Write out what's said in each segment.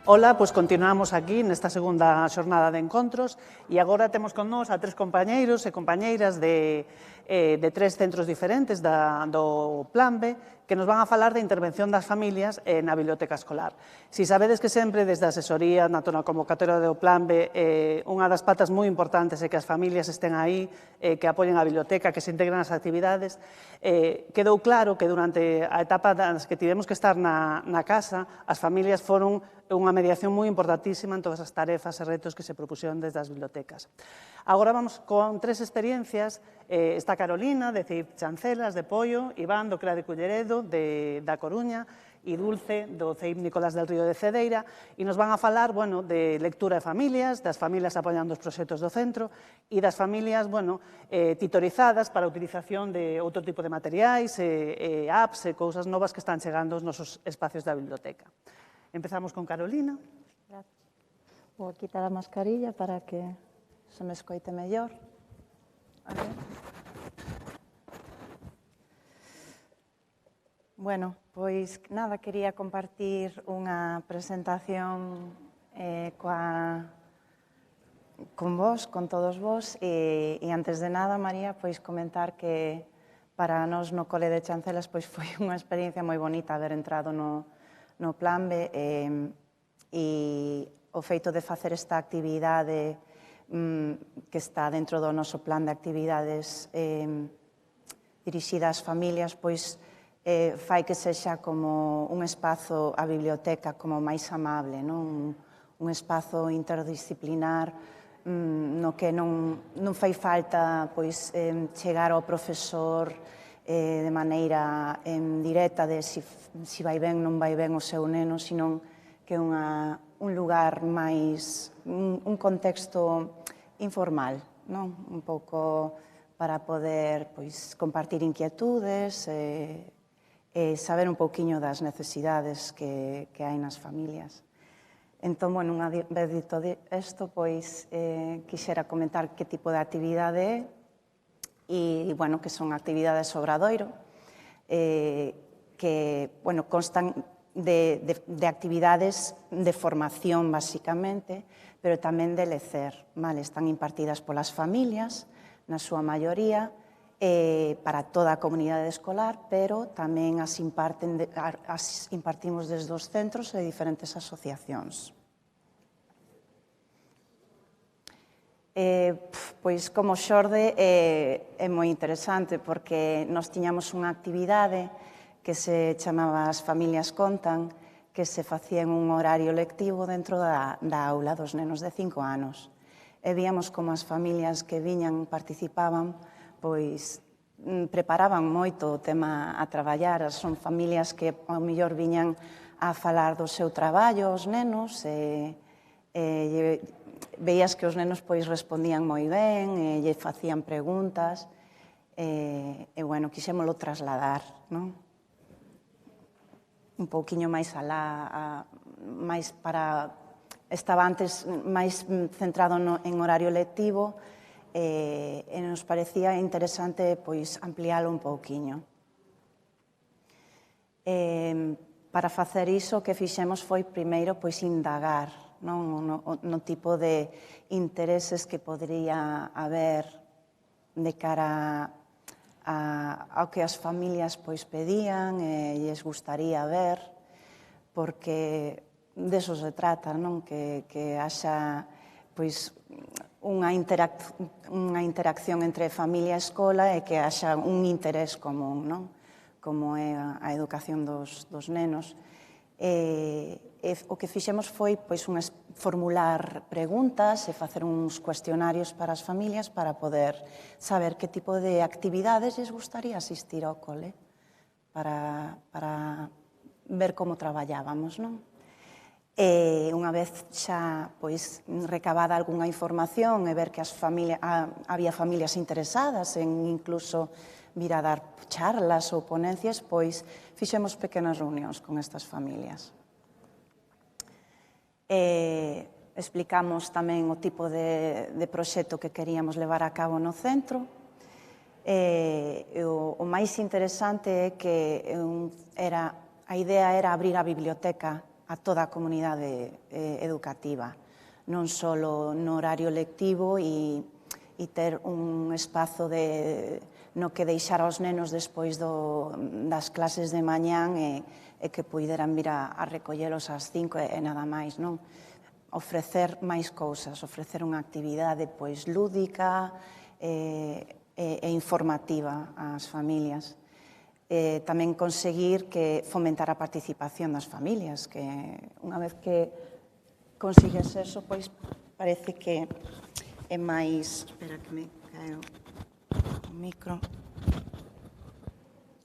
Ola, pois continuamos aquí nesta segunda xornada de encontros e agora temos con nós a tres compañeiros e compañeiras de tres centros diferentes do Plan B que nos van a falar da intervención das familias na biblioteca escolar. Si sabedes que sempre desde a asesoría na convocatoria do Plan B unha das patas moi importantes é que as familias estén aí, que apoien a biblioteca, que se integren nas actividades, quedou claro que durante a etapa nas que tivemos que estar na casa, as familias foron unha mediación moi importantísima en todas as tarefas e retos que se propuseron desde as bibliotecas. Agora vamos con tres experiencias. Está Carolina, de CEIP Chancelas, de Poio, Iván, do CRA de Culleredo, da Coruña, e Dulce, do CEIP Nicolás del Río de Cedeira, e nos van a falar de lectura de familias, das familias apoiando os proxectos do centro e das familias titorizadas para a utilización de outro tipo de materiais, apps e cousas novas que están chegando aos nosos espacios da biblioteca. Empezamos con Carolina. Gracias. Vou quitar a mascarilla para que se me escoite mellor. Bueno, pois nada, quería compartir unha presentación con vos, con todos vos, e antes de nada, María, pois comentar que para nós no Cole de Chancelas pois foi unha experiencia moi bonita haber entrado no Plan B e o feito de facer esta actividade que está dentro do noso plan de actividades dirixida ás familias, pois fai que sexa como un espazo, a biblioteca, como máis amable, un espazo interdisciplinar no que non fai falta chegar ao profesor de maneira directa de si vai ben, non vai ben o seu neno, sino que é un lugar máis, un contexto informal, un pouco para poder compartir inquietudes e saber un pouquiño das necesidades que hai nas familias. Entón, unha vez dito isto, quixera comentar que tipo de actividade é, e, que son actividades Obradoiro, que, constan de actividades de formación, basicamente, pero tamén de lecer. Están impartidas polas familias, na súa maioría, para toda a comunidade escolar, pero tamén as impartimos desde os centros e diferentes asociacións. Pois, como xorde, é moi interesante porque nós tiñamos unha actividade que se chamaba As familias contan, que se facía en un horario lectivo dentro da aula dos nenos de 5 anos. E víamos como as familias que viñan, participaban, pois preparaban moito o tema a traballar. Son familias que ao mellor viñan a falar do seu traballo aos nenos e veías que os nenos respondían moi ben e lle facían preguntas e, quixémolo trasladar, un pouquiño máis alá, máis para... Estaba antes máis centrado en horario lectivo e nos parecía interesante ampliálo un pouquiño. Para facer iso, o que fixemos foi primeiro indagar no tipo de intereses que podría haber de cara ao que as familias pedían e lles gustaría ver, porque deso se trata, que haxa unha interacción entre familia e escola e que haxa un interés común, como é a educación dos nenos. O que fixemos foi formular preguntas e facer uns cuestionarios para as familias para poder saber que tipo de actividades lles gustaría asistir ao cole, para ver como traballábamos, E unha vez xa recabada algunha información e ver que había familias interesadas en incluso vir a dar charlas ou ponencias, fixemos pequenas reunións con estas familias. Explicamos tamén o tipo de proxecto que queríamos levar a cabo no centro. O máis interesante é que a idea era abrir a biblioteca toda a comunidade educativa, non só no horario lectivo e ter un espazo no que deixar aos nenos despois das clases de mañán e que puideran vir a recollelos ás 5 e nada máis, non? Ofrecer máis cousas, ofrecer unha actividade pois lúdica e informativa ás familias. Tamén conseguir que fomentar a participación das familias, que unha vez que consigues eso, pois parece que é máis... Espera que me cae o micro.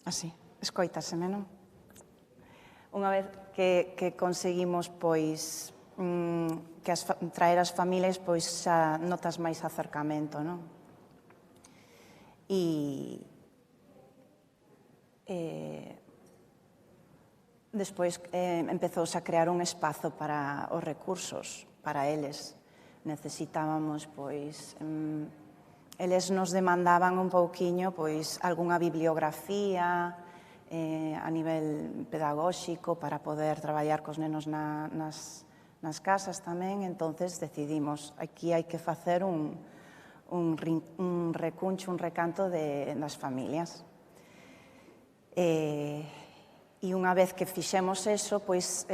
Así, escoitaseme, non? Unha vez que conseguimos, pois, traer as familias, pois xa notas máis acercamento, non? Despois empezouse a crear un espazo para os recursos, para eles. Necesitábamos, pois, eles nos demandaban un pouquiño, pois, algunha bibliografía a nivel pedagóxico para poder traballar cos nenos nas casas tamén. Entonces decidimos, aquí hai que facer un recuncho, un recanto das familias. E unha vez que fixemos eso, pois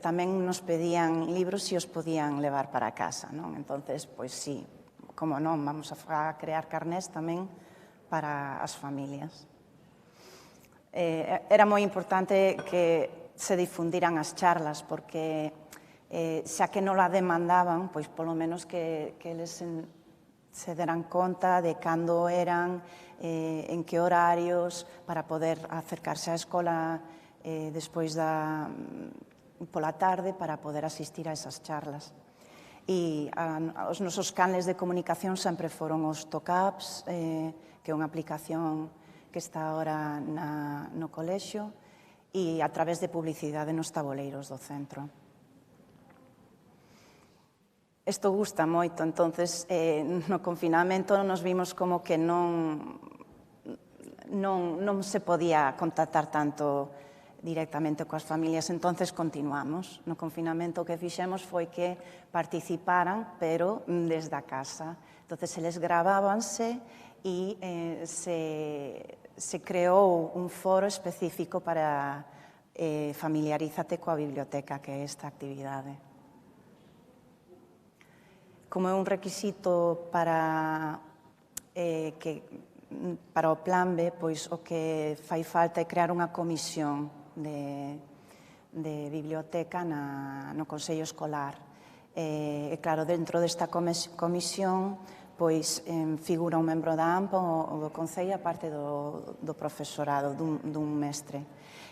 tamén nos pedían libros e os podían levar para casa, non? Entonces, pois sí, como non, vamos a crear carnés tamén para as familias. Era moi importante que se difundiran as charlas, porque xa que non la demandaban, pois polo menos que eles se deran conta de cando eran, en que horarios, para poder acercarse á escola despois pola tarde para poder asistir a esas charlas. E os nosos canles de comunicación sempre foron os TOCAPs, que é unha aplicación que está ahora no colexio, e a través de publicidade nos taboleiros do centro. Isto gusta moito, entonces no confinamento nos vimos como que non se podía contactar tanto directamente coas familias, entonces continuamos. No confinamento o que fixemos foi que participaran, pero desde a casa. Entonces, eles gravábanse e se creou un foro específico para familiarízate coa biblioteca, que é esta actividade. Como é un requisito para o Plan B, pois o que fai falta é crear unha comisión de biblioteca no Consello Escolar. E claro, dentro desta comisión pois figura un membro da AMPA ou do Concello, a parte do profesorado, dun mestre.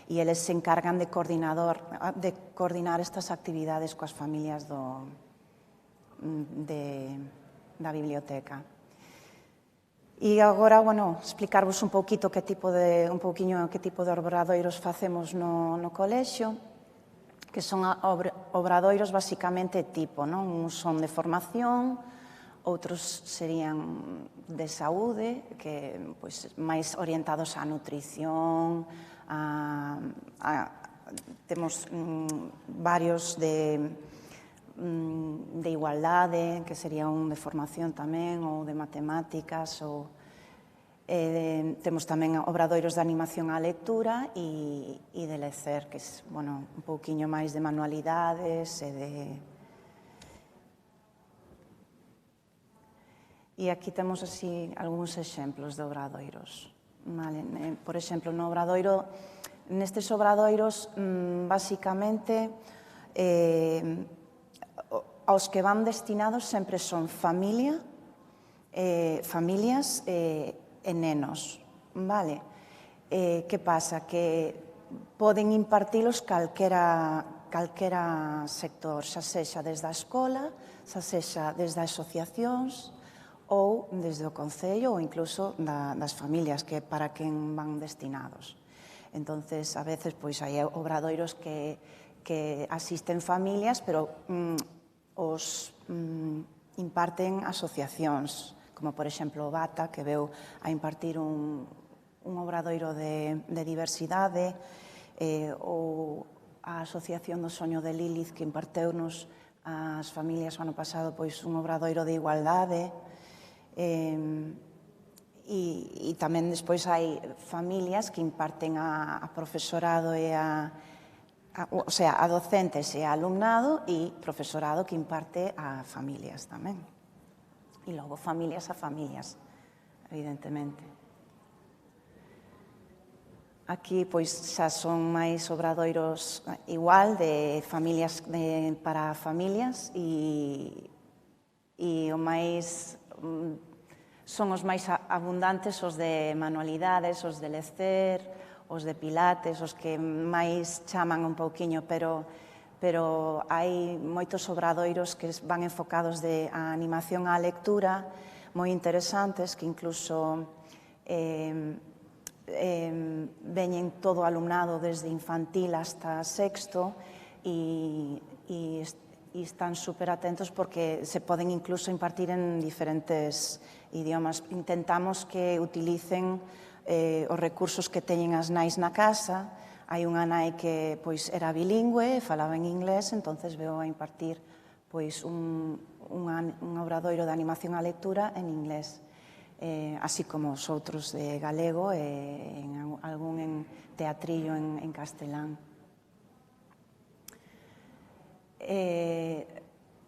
E eles se encargan de coordinar estas actividades coas familias da biblioteca. E agora, bueno, explicarvos un pouquiño que tipo de obradoiros facemos no colexio, que son obradoiros basicamente tipo, non? Uns son de formación, outros serían de saúde, que pois máis orientados á nutrición, temos varios de igualdade, que sería un de formación tamén, ou de matemáticas, temos tamén obradoiros de animación á lectura e de lecer, que é un pouquiño máis de manualidades e aquí temos así algúns exemplos de obradoiros. Por exemplo, nestes obradoiros, basicamente, aos que van destinados sempre son familias e nenos, vale? Que pasa? Que poden impartilos calquera sector, xa sexa desde a escola, xa sexa desde as asociacións ou desde o Concello ou incluso das familias, que é para quen van destinados. Entonces, a veces, pois, hai obradoiros que asisten familias, pero os imparten asociacións, como, por exemplo, o BATA, que veu a impartir un obradoiro de diversidade, ou a Asociación do Soño de Lilith, que imparteunos ás familias o ano pasado pois un obradoiro de igualdade, e tamén despois hai familias que imparten a profesorado e a docentes e a alumnado, e profesorado que imparte a familias tamén. E logo familias a familias, evidentemente. Aquí pois xa son máis obradoiros igual de familias para familias, e o máis son os máis abundantes os de manualidades, os de lecer, os de pilates, os que máis chaman un pouquiño, pero hai moitos obradoiros que van enfocados a animación á lectura, moi interesantes, que incluso veñen todo o alumnado desde infantil hasta sexto, e están super atentos porque se poden incluso impartir en diferentes idiomas. Intentamos que utilicen os recursos que teñen as nais na casa. Hai unha nai que era bilingüe, falaba en inglés, entonces veo a impartir un obradoiro de animación á lectura en inglés, así como os outros de galego e algún en teatrillo en castelán.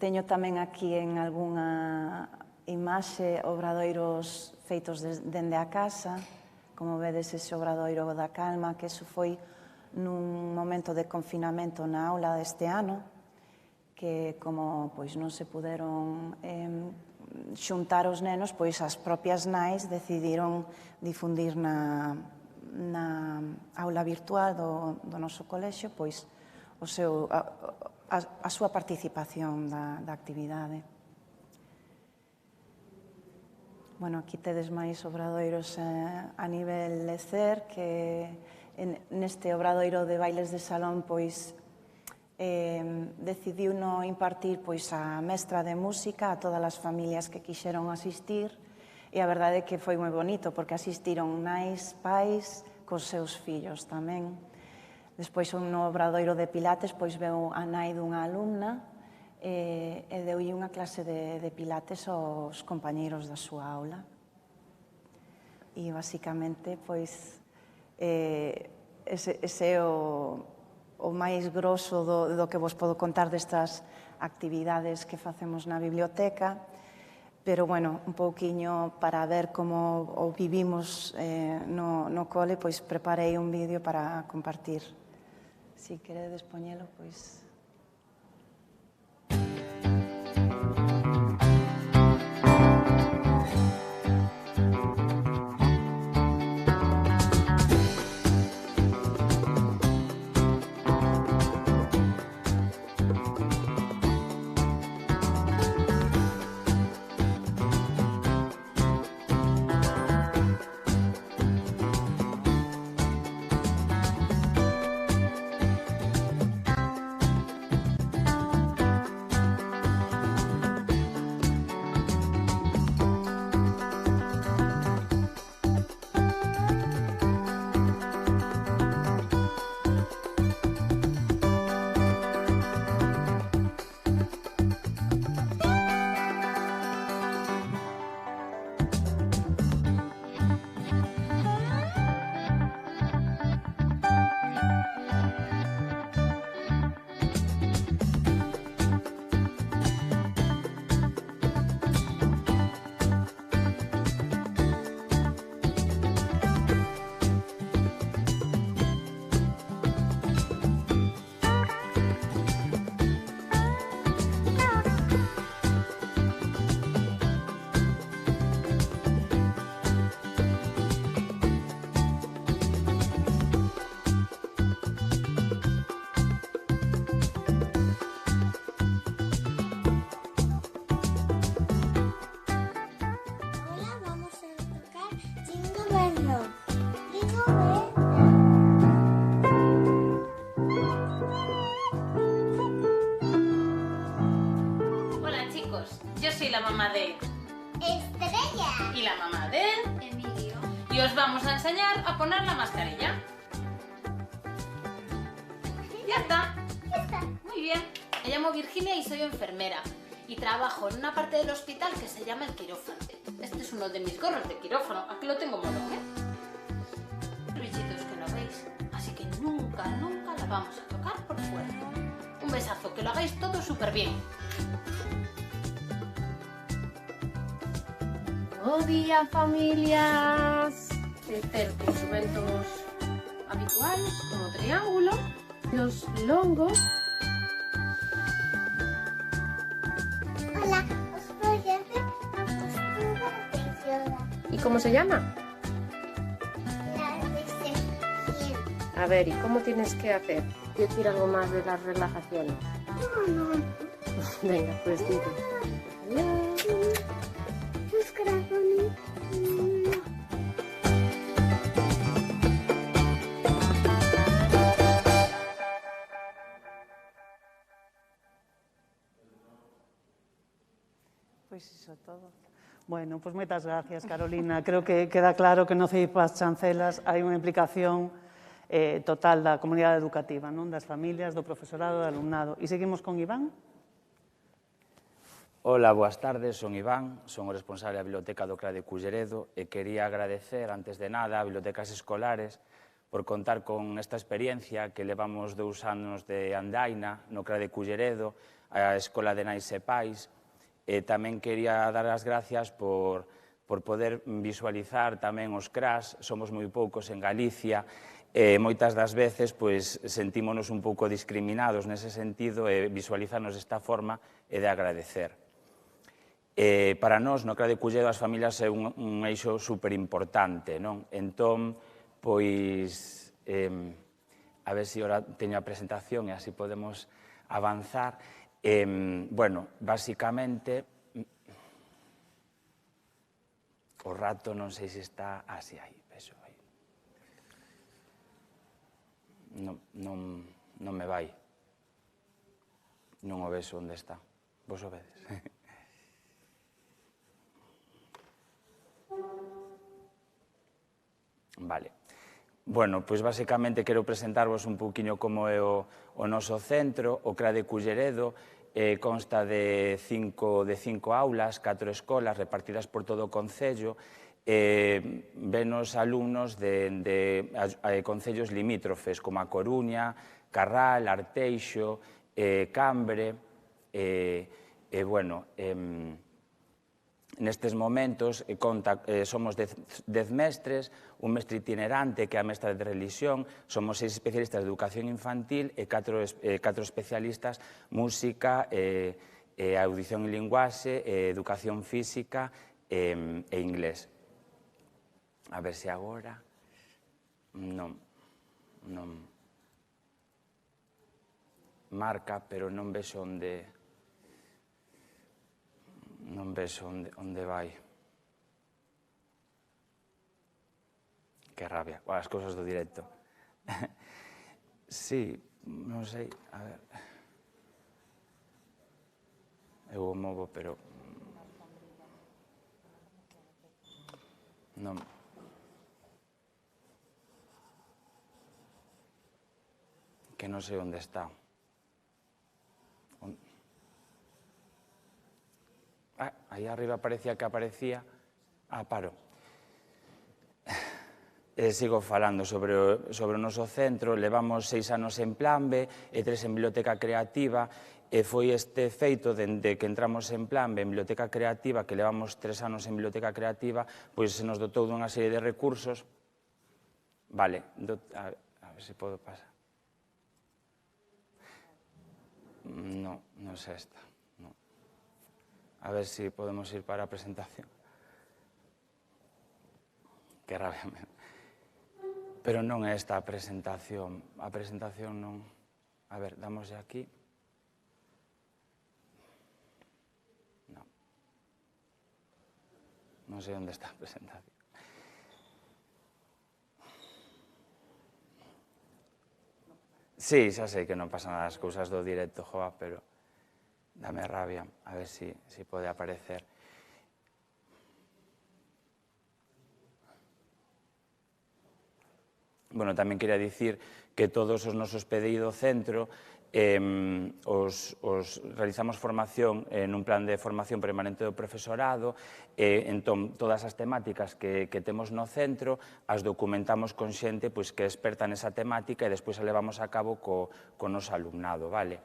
Teño tamén aquí en algunha imaxe obradoiros feitos dende a casa. Como vedes, ese obradoiro da calma, que eso foi nun momento de confinamento na aula deste ano, que como non se puderon xuntar os nenos, pois as propias nais decidiron difundir na aula virtual do noso colexio pois a súa participación da actividade. Bueno, aquí tedes máis obradoiros a nivel lecer, que neste obradoiro de bailes de salón pois decidiu non impartir a mestra de música a todas as familias que quixeron asistir, e a verdade é que foi moi bonito, porque asistiron nais, pais, cos seus fillos tamén. Despois, no obradoiro de pilates, pois veu a nai dunha alumna e deulle unha clase de pilates aos compañeiros da súa aula. E, basicamente, pois, ese é o máis grosso do que vos podo contar destas actividades que facemos na biblioteca, pero, bueno, un pouquiño para ver como o vivimos no cole, pois preparei un vídeo para compartir. Si queredes poñelo, pois... Yo soy la mamá de Estrella y la mamá de Emilio. y os vamos a enseñar a poner la mascarilla. Ya está. llamo Virginia y soy enfermera. Y trabajo en una parte del hospital que se llama el quirófano. Este es uno de mis gorros de quirófano. Aquí lo tengo mono, ¿eh? Bichitos que no veis. Así que nunca, nunca la vamos a tocar por fuera. Un besazo, que lo hagáis todo súper bien. Bo día, familias. Espero que os eventos habituales, como triángulo, los longos. Hola, os voy a hacer una postura de yoga. ¿Y cómo se llama? La recepción. A ver, ¿y cómo tienes que hacer? ¿Quieres decir algo más de las relajaciones? No. Venga, pues dime. Adiós. Tus corazones. Pois iso todo. Bueno, pois moitas gracias, Carolina. Creo que queda claro que no CEIPAS Chancelas hai unha implicación total da comunidade educativa, non? Das familias, do profesorado, do alumnado. E seguimos con Iván. Ola, boas tardes, son Iván, son o responsable da Biblioteca do CRA de Culleredo e quería agradecer, antes de nada, a Bibliotecas Escolares por contar con esta experiencia que levamos 2 anos de andaina no CRA de Culleredo, a Escola de Nais e Pais. Tamén quería dar as gracias por poder visualizar tamén os CRAs. Somos moi poucos en Galicia e moitas das veces sentímonos un pouco discriminados nese sentido e visualizarnos desta forma é de agradecer. Para nós, no CRA de Culleredo, as familias é un eixo superimportante, non? Entón, pois, a ver se ora teño a presentación e así podemos avanzar. Bueno, basicamente, o rato non sei se está así aí, vexo aí. Non me vai. Non o vexo onde está. Vos o vedes? Vale. Bueno, pois basicamente quero presentarvos un pouquiño como é o noso centro, o CRA de Culleredo. Consta de 5 aulas, 4 escolas repartidas por todo o concello. Venos alumnos de concellos limítrofes como a Coruña, Carral, Arteixo, Cambre. Bueno, nestes momentos somos 10 mestres, un mestre itinerante que é a mestra de religión, somos 6 especialistas de educación infantil e 4 especialistas música, audición e linguaxe, educación física e inglés. A ver se agora... Non marca, pero non vexo onde... Non vexo onde vai. Que rabia, as cousas do directo. Sí, non sei, a ver. Eu o movo, pero... Non... Que non sei onde está. Aí arriba parecía que aparecía... paro. Sigo falando sobre o noso centro. Levamos 6 anos en Plan B e 3 en Biblioteca Creativa. Foi este feito, dende que entramos en Plan B, en Biblioteca Creativa, que levamos 3 anos en Biblioteca Creativa, pois se nos dotou dunha serie de recursos. Vale, a ver se podo pasar. Non sei esta. A ver se podemos ir para a presentación. Que rabia. Pero non é esta a presentación. A presentación non... A ver, damoslle aquí. Non. Non sei onde está a presentación. Sí, xa sei que non pasan as cousas do directo, joa, pero... Dame rabia, a ver si pode aparecer. Bueno, tamén quería dicir que todos os nosos PDI do centro realizamos formación nun plan de formación permanente do profesorado, entón todas as temáticas que temos no centro as documentamos con xente que é experta nesa temática e despois a levamos a cabo co noso alumnado, vale?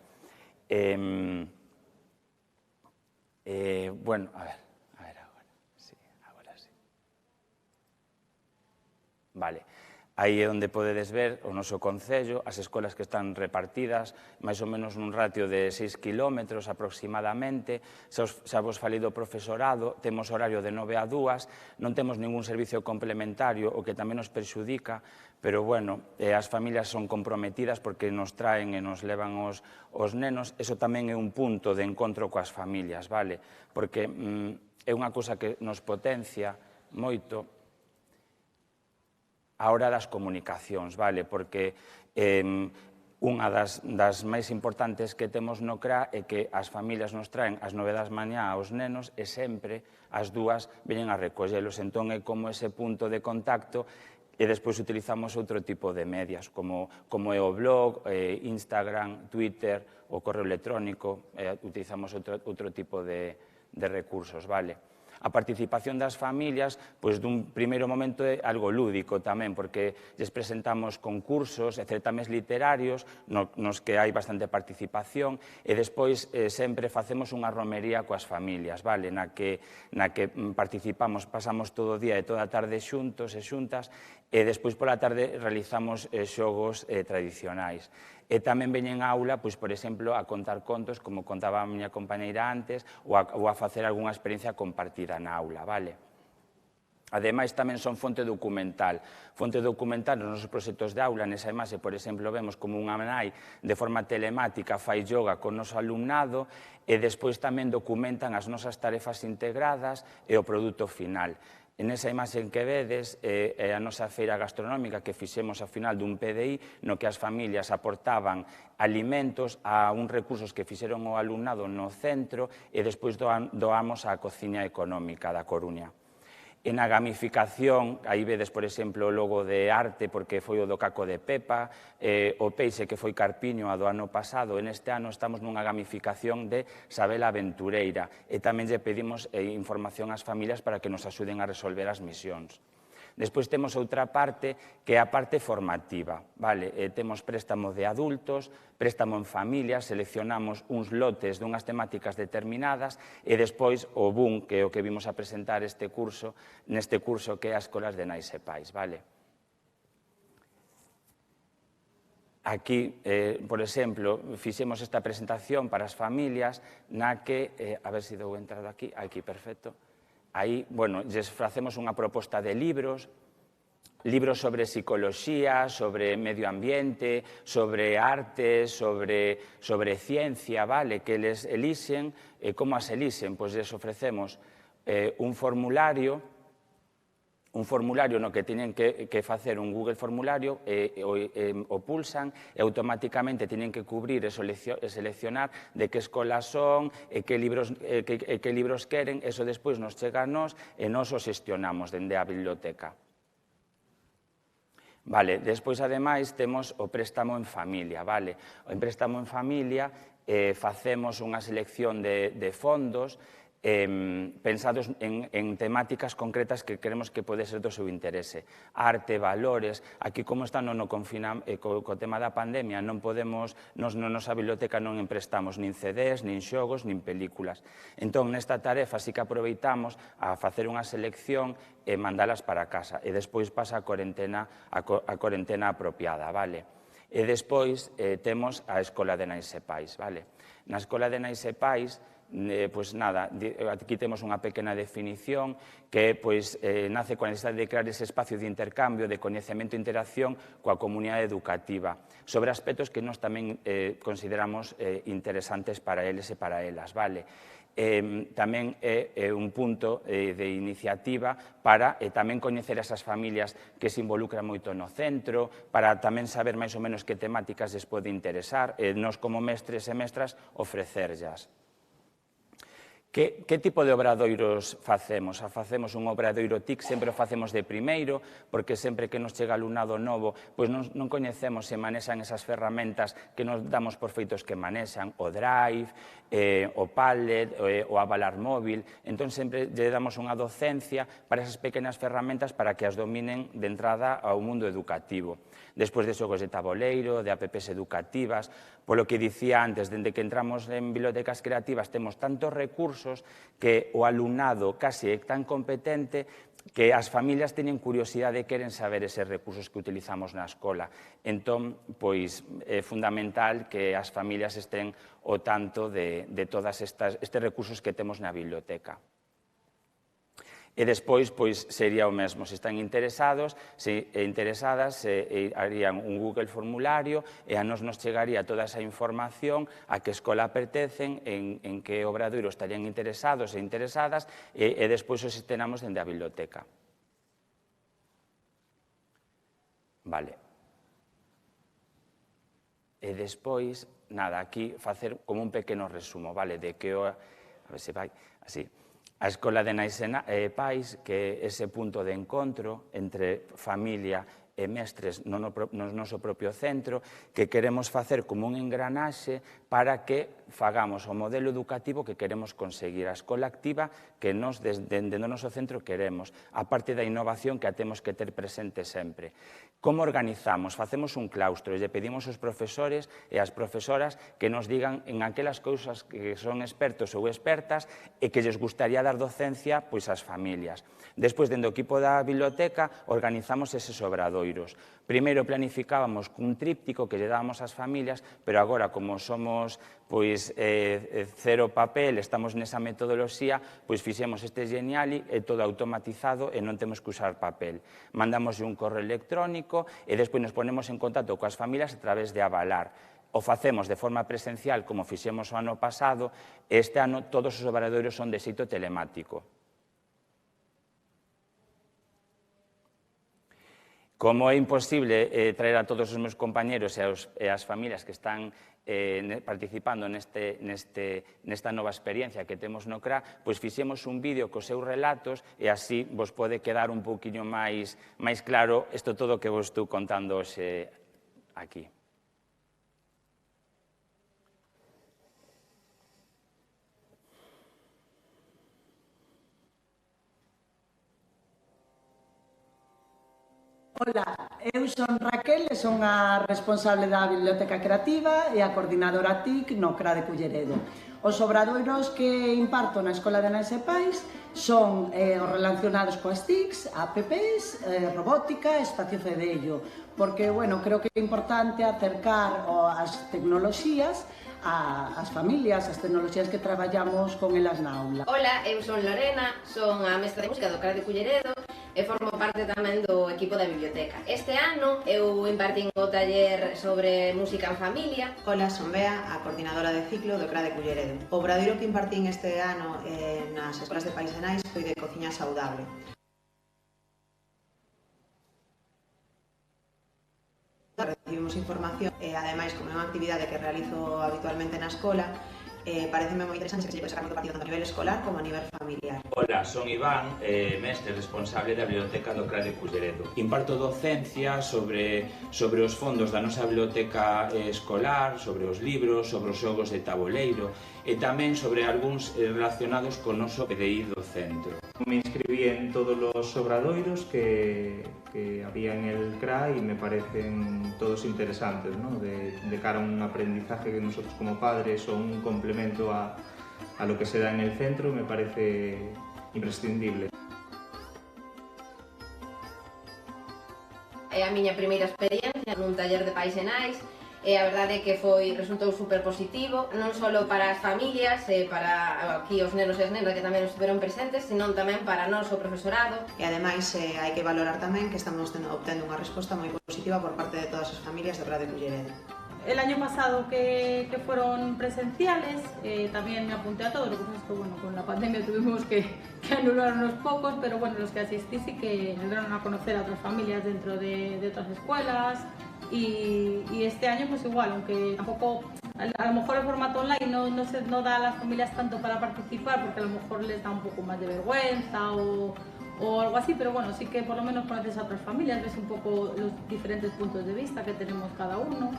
Bueno, a ver agora, sí, agora sí. Vale. Aí é onde podedes ver o noso concello, as escolas que están repartidas, máis ou menos nun ratio de 6 kilómetros aproximadamente. Xa vos falei do profesorado, temos horario de 9 a 2, non temos ningún servicio complementario, o que tamén nos perxudica, pero, bueno, as familias son comprometidas porque nos traen e nos levan os nenos. Eso tamén é un punto de encontro coas familias, vale? Porque é unha cousa que nos potencia moito a hora das comunicacións, vale? Porque unha das máis importantes que temos no CRA é que as familias nos traen ás 9 das mañá aos nenos e sempre as 2 veñen a recollelos. Entón é como ese punto de contacto e despois utilizamos outro tipo de medias, como é o blog, Instagram, Twitter, o correo electrónico, utilizamos outro tipo de recursos, vale? A participación das familias, pois dun primeiro momento é algo lúdico tamén, porque lles presentamos concursos e certames literarios nos que hai bastante participación e despois sempre facemos unha romería coas familias, vale? Na que participamos, pasamos todo o día e toda a tarde xuntos e xuntas e despois pola tarde realizamos xogos tradicionais. E tamén veñen á aula, pois, por exemplo, a contar contos, como contaba a miña compañeira antes, ou a facer algunha experiencia compartida na aula, vale? Ademais, tamén son fonte documental. Fonte documental nos nosos proxectos de aula, nesa imaxe, por exemplo, vemos como unha nai de forma telemática fai yoga con o noso alumnado e despois tamén documentan as nosas tarefas integradas e o produto final. En esa imaxe que vedes é a nosa feira gastronómica que fixemos ao final dun PDI no que as familias aportaban alimentos a uns recursos que fixeron o alumnado no centro e despois doamos á cociña económica da Coruña. En a gamificación, aí vedes, por exemplo, o logo de arte, porque foi o do Caco de Pepa, o peixe que foi Carpiño a do ano pasado, en este ano estamos nunha gamificación de Sabela Aventureira, e tamén lle pedimos información ás familias para que nos axuden a resolver as misións. Despois temos outra parte que é a parte formativa, vale? Temos préstamo de adultos, préstamo en familias, seleccionamos uns lotes dunhas temáticas determinadas e despois o boom, que é o que vimos a presentar neste curso que é as escolas de nais e pais, vale? Aquí, por exemplo, fixemos esta presentación para as familias na que, a ver se dou entrado aquí, perfecto. Aí, bueno, lles facemos unha proposta de libros sobre psicoloxía, sobre medio ambiente, sobre arte, sobre ciencia, vale? Que eles elixen, como as elixen? Pois lles ofrecemos un formulario no que teñen que facer un Google Formulario, o pulsan e automáticamente teñen que cubrir e seleccionar de que escolas son e que libros queren. Eso despois nos chega a nós e nós os xestionamos dende a biblioteca. Vale, despois, ademais, temos o préstamo en familia, vale? O préstamo en familia facemos unha selección de fondos pensados en temáticas concretas que queremos que pode ser do seu interese. Arte, valores, aquí como está co tema da pandemia, non podemos, na nosa biblioteca non emprestamos nin CDs, nin xogos, nin películas. Entón, nesta tarefa sí que aproveitamos a facer unha selección e mandalas para casa, e despois pasa a corentena apropiada, vale? E despois temos a Escola de Nais e Pais, vale? Na Escola de Nais e Pais, pois nada, aquí temos unha pequena definición que nace coa necesidade de crear ese espacio de intercambio, de coñecemento e interacción coa comunidade educativa sobre aspectos que nós tamén consideramos interesantes para eles e para elas, vale? Tamén é un punto de iniciativa para tamén coñecer esas familias que se involucran moito no centro, para tamén saber máis ou menos que temáticas les pode interesar, e nós como mestres e mestras ofrecerllas. Que tipo de obradoiros facemos? Facemos un obradoiro TIC, sempre o facemos de primeiro, porque sempre que nos chega alumnado novo, pois non coñecemos se manexan esas ferramentas que nos damos por feitos que manexan, o Drive, o Padlet, o Avalar móvil. Entón, sempre lle damos unha docencia para esas pequenas ferramentas para que as dominen de entrada ao mundo educativo. Despois de xogos de taboleiro, de apps educativas, polo que dicía antes, dende que entramos en bibliotecas creativas temos tantos recursos que o alumnado case é tan competente que as familias teñen curiosidade e queren saber eses recursos que utilizamos na escola. Entón, pois, é fundamental que as familias estén ao tanto de todos estes recursos que temos na biblioteca. E despois, pois, sería o mesmo. Se están interesados e interesadas, harían un Google formulario e a nos chegaría toda esa información a que escola pertencen, en que obradoiro estarían interesados e interesadas, e despois os estrenamos dende a biblioteca. Vale. E despois, nada, aquí facer como un pequeno resumo, vale, de que a ver se vai, así. A Escola de Nais e Pais, que é ese punto de encontro entre familia e mestres no noso propio centro, que queremos facer como un engranaxe para que fagamos o modelo educativo que queremos conseguir, a escola activa que nos, dende o noso centro, queremos, a parte da innovación que a temos que ter presente sempre. Como organizamos? Facemos un claustro e lle pedimos aos profesores e ás profesoras que nos digan en aquelas cousas que son expertos ou expertas e que lles gustaría dar docencia pois ás familias. Despois, dentro do equipo da biblioteca, organizamos eses obradoiros. Primeiro planificábamos cun tríptico que lle dábamos ás familias, pero agora, como somos pois cero papel, estamos nesa metodoloxía, pois fixemos este Geniali, é todo automatizado e non temos que usar papel. Mandamos un correo electrónico e despois nos ponemos en contacto coas familias a través de Avalar. O facemos de forma presencial, como fixemos o ano pasado, e este ano todos os obradoiros son de xeito telemático. Como é imposible traer a todos os meus compañeros e as familias que están participando nesta nova experiencia que temos no CRA, pois fixemos un vídeo cos seus relatos e así vos pode quedar un pouquiño máis claro isto todo que vos estou contando hoxe aquí. Ola, eu son Raquel e son a responsable da Biblioteca Creativa e a coordinadora TIC no CRA de Culleredo. Os obradoiros que imparto na Escola de Nais e Pais son os relacionados coas TICs, apps, robótica e espacio fedello, porque, bueno, creo que é importante acercar as tecnoloxías ás familias, as tecnoloxías que traballamos con elas na aula. Ola, eu son Lorena, son a mestra de música do CRA de Culleredo e formo parte tamén do equipo da biblioteca. Este ano eu impartín o taller sobre música en familia. Ola, son Bea, a coordinadora de ciclo do CRA de Culleredo. O obradoiro que impartín este ano nas escolas de Pais e Nais foi de cociña saudable. Recibimos información e, ademais, como é unha actividade que realizo habitualmente na escola, pareceme moi interesante que se pode sacar moito partido tanto a nivel escolar como a nivel familiar. Ola, son Iván, mestre responsable da Biblioteca do CRA de Culleredo. Imparto docencia sobre os fondos da nosa biblioteca escolar, sobre os libros, sobre os xogos de taboleiro e tamén sobre algúns relacionados con o noso PDI do centro. Me inscribí en todos los obradoiros que había en el CRA y me parecen todos interesantes, ¿no? De cara a un aprendizaje que nosotros como padres o un complemento a lo que se da en el centro me parece imprescindible. É a miña primeira experiencia nun taller de Pais e Nais e a verdade é que resultou super positivo, non só para as familias e para aquí os nenos e as nenas que tamén estiveron presentes, senón tamén para nós o profesorado. E ademais hai que valorar tamén que estamos obtendo unha resposta moi positiva por parte de todas as familias do CRA de Culleredo. El año pasado que fueron presenciales, también me apunté a todo, lo que pasa es que bueno, con la pandemia tuvimos que anular unos pocos, pero bueno, los que asistí sí que nos dieron a conocer a otras familias dentro de otras escuelas y este año pues igual, aunque tampoco a lo mejor el formato online no da a las familias tanto para participar porque a lo mejor les da un poco más de vergüenza o algo así, pero bueno, sí que por lo menos conoces a otras familias, ves un poco los diferentes puntos de vista que tenemos cada uno.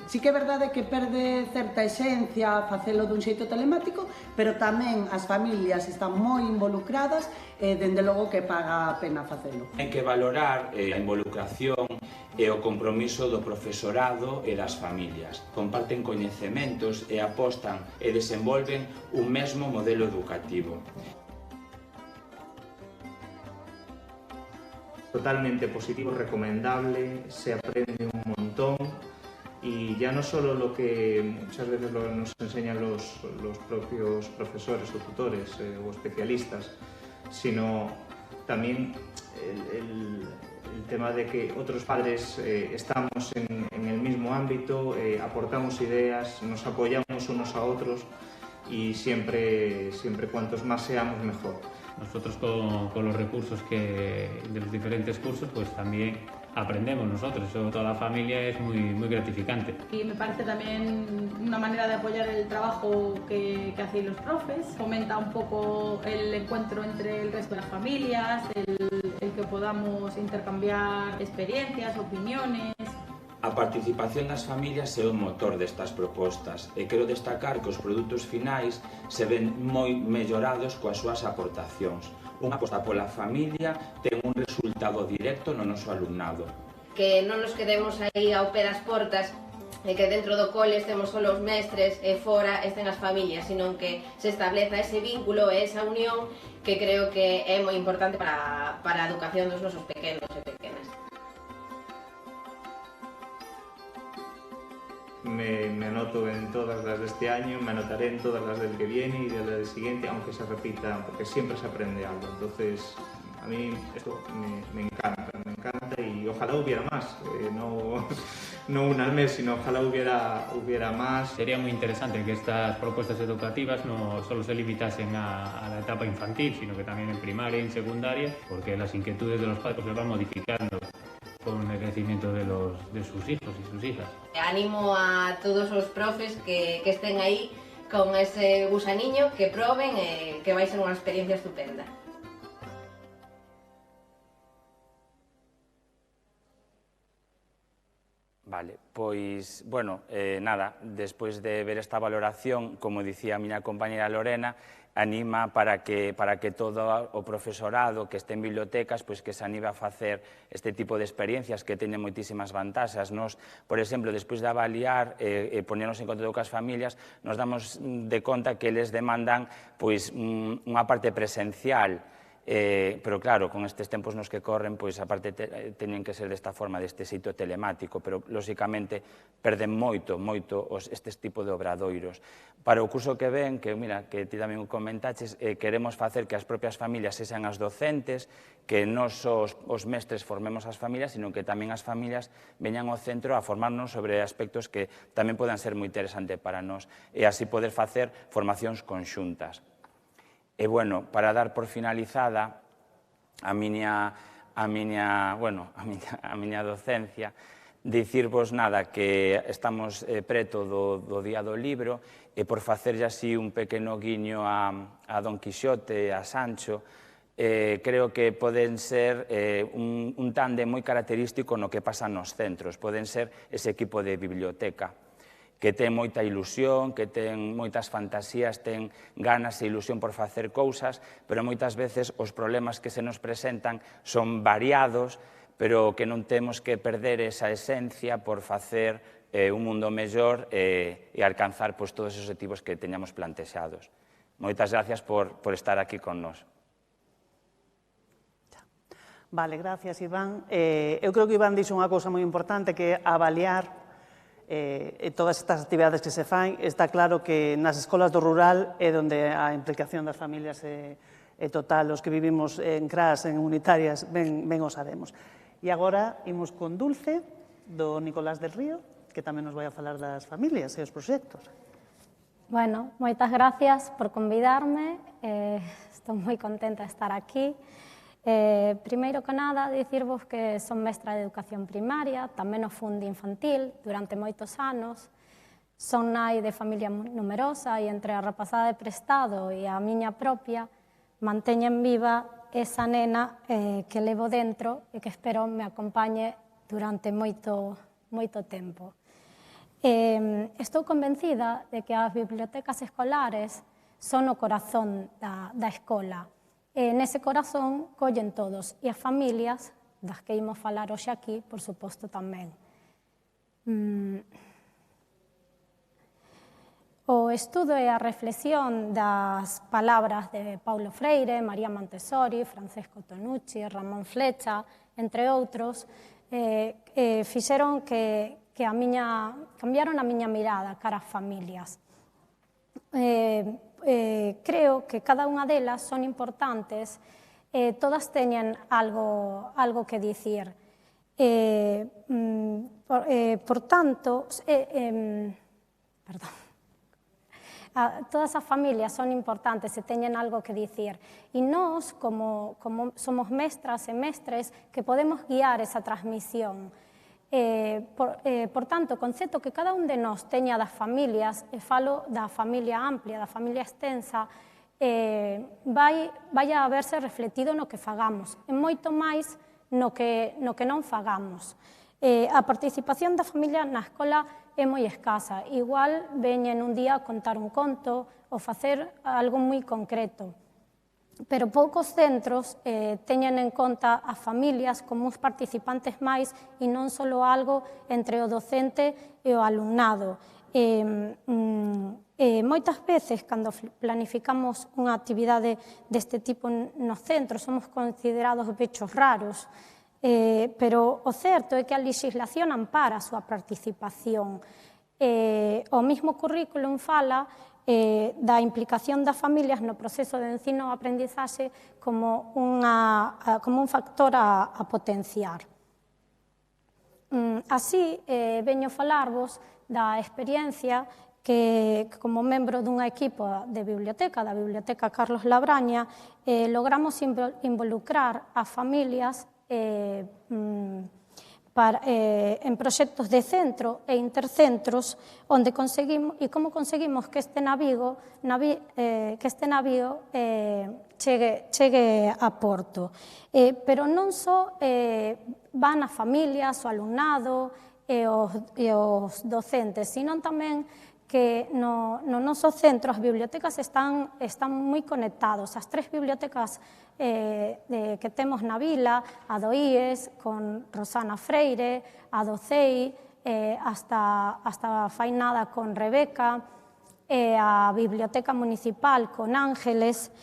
Sí que é verdade que perde certa esencia facelo dun xeito telemático, pero tamén as familias están moi involucradas e dende logo que paga a pena facelo. Hai que valorar a involucración e o compromiso do profesorado e das familias. Comparten coñecementos e apostan e desenvolven un mesmo modelo educativo. Totalmente positivo, recomendable, se aprende un montón. Y ya no solo lo que muchas veces nos enseñan los propios profesores o tutores o especialistas, sino también el tema de que otros padres estamos en el mismo ámbito, aportamos ideas, nos apoyamos unos a otros y siempre cuantos más seamos mejor. Nosotros con los recursos de los diferentes cursos pues también aprendemos nosotros, eso toda la familia es muy gratificante. Y me parece también una manera de apoyar el trabajo que hacen los profes, fomenta un poco el encuentro entre el resto de las familias, el que podamos intercambiar experiencias, opiniones. A participación das familias é o motor destas propostas e quero destacar que os produtos finais se ven moi mellorados coas súas aportacións. Unha aposta pola familia ten un resultado directo no noso alumnado. Que non nos quedemos aí ao pé das portas e que dentro do cole estemos só os mestres e fora estén as familias, sino que se estableza ese vínculo e esa unión que creo que é moi importante para a educación dos nosos pequenos e pequenas. Me anoto en todas las de este año, me anotaré en todas las del que viene y de la del siguiente, aunque se repita, porque siempre se aprende algo. Entonces, a mí esto me encanta y ojalá hubiera más, no una al mes, sino ojalá hubiera más. Sería muy interesante que estas propuestas educativas no solo se limitasen a la etapa infantil, sino que también en primaria y en secundaria, porque las inquietudes de los padres se van modificando con el crecimiento de sus hijos y sus hijas. Animo a todos os profes que estén aí con ese gusaniño, que proben e que vai ser unha experiencia estupenda. Vale, pois, bueno, nada, despois de ver esta valoración, como dicía a miña compañera Lorena, anima para que todo o profesorado que este en bibliotecas pois que se anime a facer este tipo de experiencias que teñen moitísimas vantaxas. Nos, por exemplo, despois de avaliar e ponernos en contacto coas familias, nos damos de conta que eles demandan pois unha parte presencial, pero claro, con estes tempos nos que corren, pois a parte teñen que ser desta forma, deste xeito telemático, pero lóxicamente perden moito estes tipo de obradoiros. Para o curso que ven, que mira, que ti tamén o comentaches, queremos facer que as propias familias sexan as docentes, que non só os mestres formemos as familias, sino que tamén as familias veñan ao centro a formarnos sobre aspectos que tamén poden ser moi interesantes para nós, e así poder facer formacións conxuntas. E, bueno, para dar por finalizada a miña docencia, dicirvos nada que estamos preto do Día do Libro e por facerlle así un pequeno guiño a Don Quixote, a Sancho, creo que poden ser un tándem moi característico no que pasa nos centros, poden ser ese equipo de biblioteca, que ten moita ilusión, que ten moitas fantasías, ten ganas e ilusión por facer cousas, pero moitas veces os problemas que se nos presentan son variados, pero que non temos que perder esa esencia por facer un mundo mellor e alcanzar todos os objetivos que teñamos plantexados. Moitas gracias por estar aquí con nós. Vale, gracias, Iván. Eu creo que Iván dixo unha cousa moi importante, que é avaliar todas estas actividades que se fan. Está claro que nas escolas do rural é onde a implicación das familias é total. Os que vivimos en CRAS, en unitarias, ben o sabemos. E agora imos con Dulce, do Nicolás del Río, que tamén nos vai a falar das familias e os proxectos. Bueno, moitas gracias por convidarme. Estou moi contenta de estar aquí. Primeiro que nada, dicirvos que son mestra de educación primaria, tamén o fun de infantil durante moitos anos. Son nai de familia numerosa e entre a rapazada de prestado e a miña propia manteñen viva esa nena que levo dentro e que espero me acompañe durante moito tempo. Estou convencida de que as bibliotecas escolares son o corazón da escola. Nese corazón collen todos e as familias, das que imos falar hoxe aquí, por suposto tamén. O estudo e a reflexión das palabras de Paulo Freire, María Montessori, Francesco Tonucci, Ramón Flecha, entre outros, fixeron que cambiaron a miña mirada cara ás familias. Creo que cada unha delas son importantes, todas teñen algo que dicir. Por tanto, todas as familias son importantes e teñen algo que dicir. E nós, como somos mestras e mestres, que podemos guiar esa transmisión. Por tanto, o concepto que cada un de nós teña das familias, e falo da familia amplia, da familia extensa, vai a verse refletido no que fagamos, e moito máis no que non fagamos. A participación da familia na escola é moi escasa. Igual veñen un día a contar un conto ou facer algo moi concreto. Pero poucos centros teñen en conta as familias como uns participantes máis e non só algo entre o docente e o alumnado. Moitas veces, cando planificamos unha actividade deste tipo nos centros, somos considerados bichos raros, pero o certo é que a legislación ampara a súa participación. O mesmo currículum fala da implicación das familias no proceso de ensino e aprendizaxe como un factor a potenciar. Así, veño falarvos da experiencia que, como membro dunha equipo de biblioteca, da Biblioteca Carlos Labraña, logramos involucrar as familias en proxectos de centro e intercentros onde conseguimos e como conseguimos que este navío chegue a porto. Pero non só van as familias, o alumnado e os docentes, sino tamén que no noso centro as bibliotecas están moi conectados. As 3 bibliotecas que temos na vila, a do IES, con Rosana Freire, a do CEI, hasta Fainada con Rebeca, a Biblioteca Municipal con Ángeles.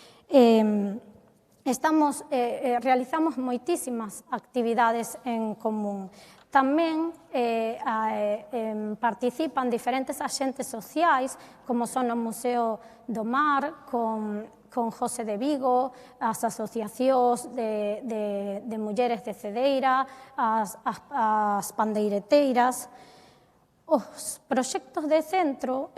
Realizamos moitísimas actividades en común. Tamén participan diferentes axentes sociais, como son o Museo do Mar, con José de Vigo, as asociacións de mulleres de Cedeira, as pandeireteiras. Os proxectos de centro